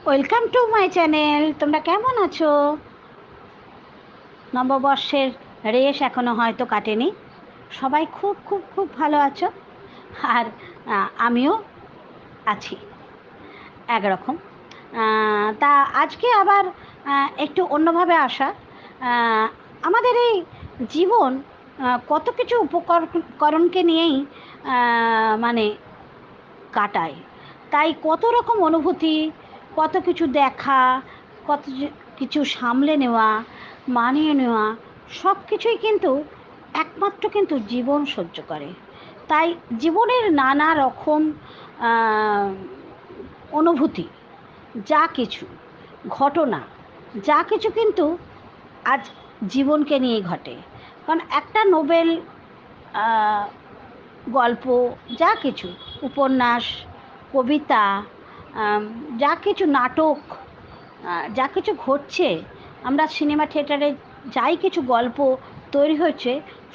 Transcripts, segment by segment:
Welcome to my channel. তোমরা কেমন আছো? নববর্ষের রেশ এখনো হয়তো কাটেনি, সবাই খুব খুব খুব ভালো আছো। আর আমিও আছি একরকম। তা আজকে আবার একটু অন্যভাবে আসা। আমাদের এই জীবন কত কিছু উপকরণকে নিয়েই মানে কাটায়। তাই কত রকম অনুভূতি, কত কিছু দেখা, কত কিছু সামলে নেওয়া, মানিয়ে নেওয়া, সব কিছুই কিন্তু একমাত্র কিন্তু জীবন সহ্য করে। তাই জীবনের নানা রকম আহ, অনুভূতি, যা কিছু ঘটনা, যা কিছু কিন্তু আজ জীবনকে নিয়ে ঘটে। কারণ একটা নোবেল গল্প, যা কিছু উপন্যাস, কবিতা, যা কিছু নাটক, যা কিছু ঘটছে, আমরা সিনেমা থিয়েটারে যাই কিছু গল্প তৈরি হয়েছে,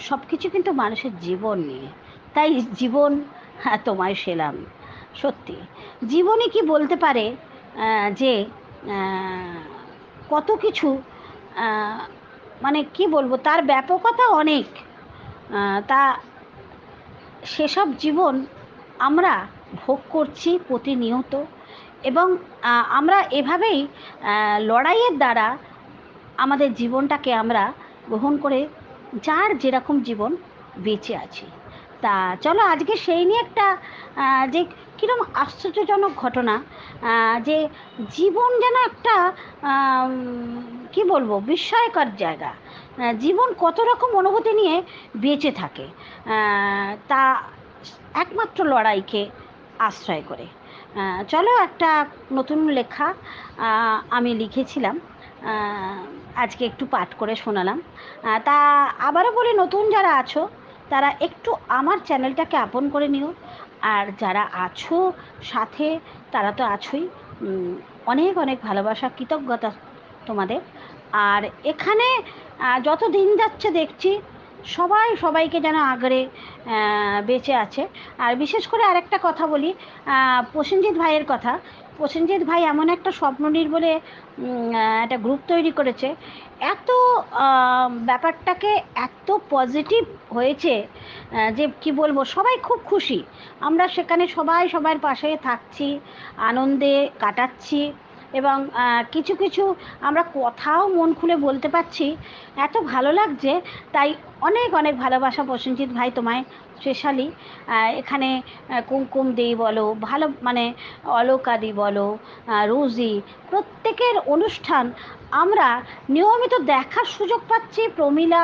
সব কিছু কিন্তু মানুষের জীবন নিয়ে। তাই জীবন তোমায় সেলাম। সত্যি জীবনই কি বলতে পারে যে কত কিছু, আহ, মানে কি বলবো, তার ব্যাপকতা অনেক। তা সেসব জীবন আমরা ভোগ করছি প্রতিনিয়ত, এবং আমরা এভাবেই লড়াইয়ের দ্বারা আমাদের জীবনটাকে আমরা গ্রহণ করে যার যেরকম জীবন বেঁচে আছি। তা চলো আজকে সেই নিয়ে একটা যে কীরকম আশ্চর্যজনক ঘটনা, যে জীবন যেন একটা কি বলবো, বিস্ময়কর জায়গা। জীবন কত রকম অনুভূতি নিয়ে বেঁচে থাকে, তা একমাত্র লড়াইকে আশ্রয় করে। চলো একটা নতুন লেখা আমি লিখেছিলাম, আজকে একটু পাঠ করে শোনালাম। তা আবারও বলি, নতুন যারা আছো তারা একটু আমার চ্যানেলটাকে আপন করে নিও। আর যারা আছো সাথে, তারা তো আছোই। অনেক অনেক ভালোবাসা, কৃতজ্ঞতা তোমাদের। আর এখানে যত দিন যাচ্ছে দেখছি সবাই সবাইকে যেন আগলে বেঁচে আছে। আর বিশেষ করে আরেকটা কথা বলি, প্রসেনজিৎ ভাইয়ের কথা। প্রসেনজিৎ ভাই এমন একটা স্বপ্ননীড় বলে একটা গ্রুপ তৈরি করেছে। এত ব্যাপারটাকে এত পজিটিভ হয়েছে যে কি বলবো, সবাই খুব খুশি। আমরা সেখানে সবাই সবার পাশে থাকছি, আনন্দে কাটাচ্ছি, এবং কিছু কিছু আমরা কথাও মন খুলে বলতে পারছি, এত ভালো লাগছে। তাই অনেক অনেক ভালোবাসা প্রসেনজিৎ ভাই তোমায় স্পেশালি। এখানে কুমকুম দি বলো, ভালো মানে অলকাদি বলো, রোজি, প্রত্যেকের অনুষ্ঠান আমরা নিয়মিত দেখার সুযোগ পাচ্ছি। প্রমীলা,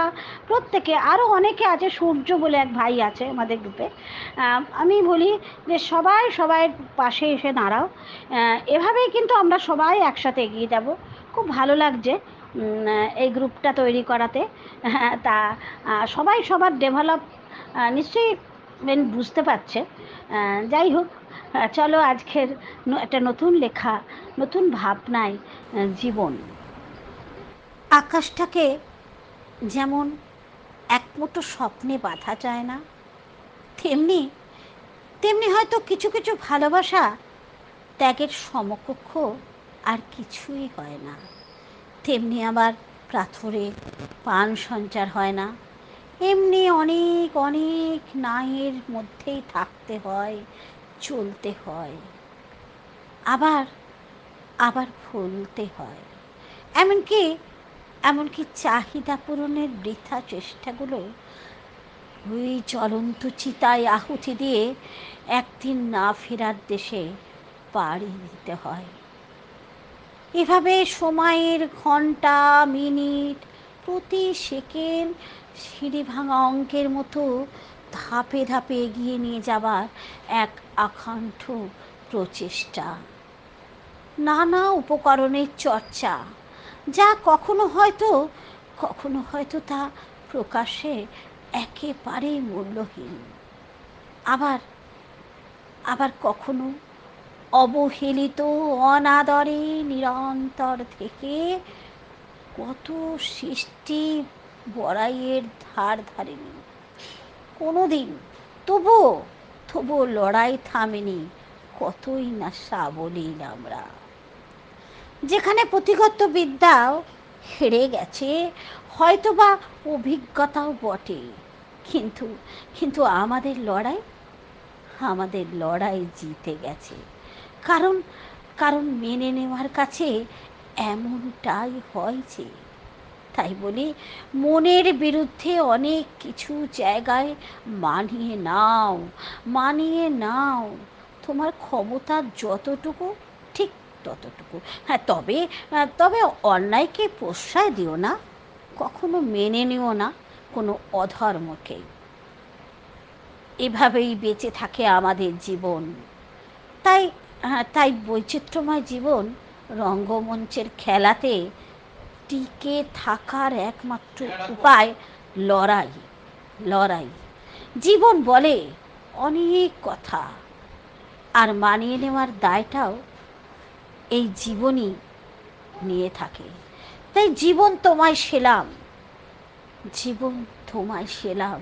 প্রত্যেকে, আরও অনেকে আছে, সূর্য বলে এক ভাই আছে আমাদের গ্রুপে। আমি বলি যে সবাই সবাই পাশে এসে দাঁড়াও। এভাবেই কিন্তু আমরা সবাই একসাথে এগিয়ে যাব। খুব ভালো লাগছে এই গ্রুপটা তৈরি করাতে। তা সবাই সবার ডেভেলপ নিশ্চয়ই বুঝতে পারছে। যাই হোক, চলো আজকের একটা নতুন লেখা, নতুন ভাবনায় জীবন। আকাশটাকে যেমন এক মুঠো স্বপ্নে বাঁধা যায় না, তেমনি তেমনি হয়তো কিছু কিছু ভালোবাসা ত্যাগের সমকক্ষ আর কিছুই হয় না। তেমনি আবার পাথরে প্রাণ সঞ্চার হয় না। এমনি অনেক অনেক নায়ের মধ্যেই থাকতে হয়, চলতে হয়, আবার আবার ভুলতে হয়। এমনকি এমনকি চাহিদা পূরণের বৃথা চেষ্টাগুলো ওই জ্বলন্ত চিতায় আহুতি দিয়ে একদিন না ফেরার দেশে পাড়ি দিতে হয়। এভাবে সময়ের ঘন্টা, মিনিট, প্রতি সেকেন্ড সিঁড়ি ভাঙা অঙ্কের মতো ধাপে ধাপে এগিয়ে নিয়ে যাবার এক আকাণ্ঠ প্রচেষ্টা। নানা উপকরণের চর্চা, যা কখনো হয়তো তা প্রকাশ্যে একেবারেই মূল্যহীন। আবার আবার কখনো অবহেলিত, অনাদরে নিরন্তর থেকে কত সৃষ্টি বড়াইয়ের ধার ধারেনি কোনো দিন, তবুও লড়াই থামেনি। কতই না সাবলীল আমরা। যেখানে পুঁথিগত বিদ্যাও হেরে গেছে, হয়তোবা অভিজ্ঞতাও বটে, কিন্তু কিন্তু আমাদের লড়াই জিতে গেছে। কারণ কারণ মেনে নেওয়ার কাছে এমনটাই হয়েছে। তাই বলে মনের বিরুদ্ধে অনেক কিছু জায়গায় মানিয়ে নাও। তোমার ক্ষমতা যতটুকু, ঠিক ততটুকু। হ্যাঁ, তবে অন্যায়কে প্রশ্রয় দিও না, কখনো মেনে নিও না কোনো অধর্মকে। এভাবেই বেঁচে থাকে আমাদের জীবন। তাই বৈচিত্র্যময় জীবন রঙ্গমঞ্চের খেলাতে টিকে থাকার একমাত্র উপায় লড়াই। লড়াই। জীবন বলে অনেক কথা, আর মানিয়ে নেওয়ার দায়টাও এই জীবনই নিয়ে থাকে। তাই জীবন তোমায় সেলাম, জীবন তোমায় সেলাম।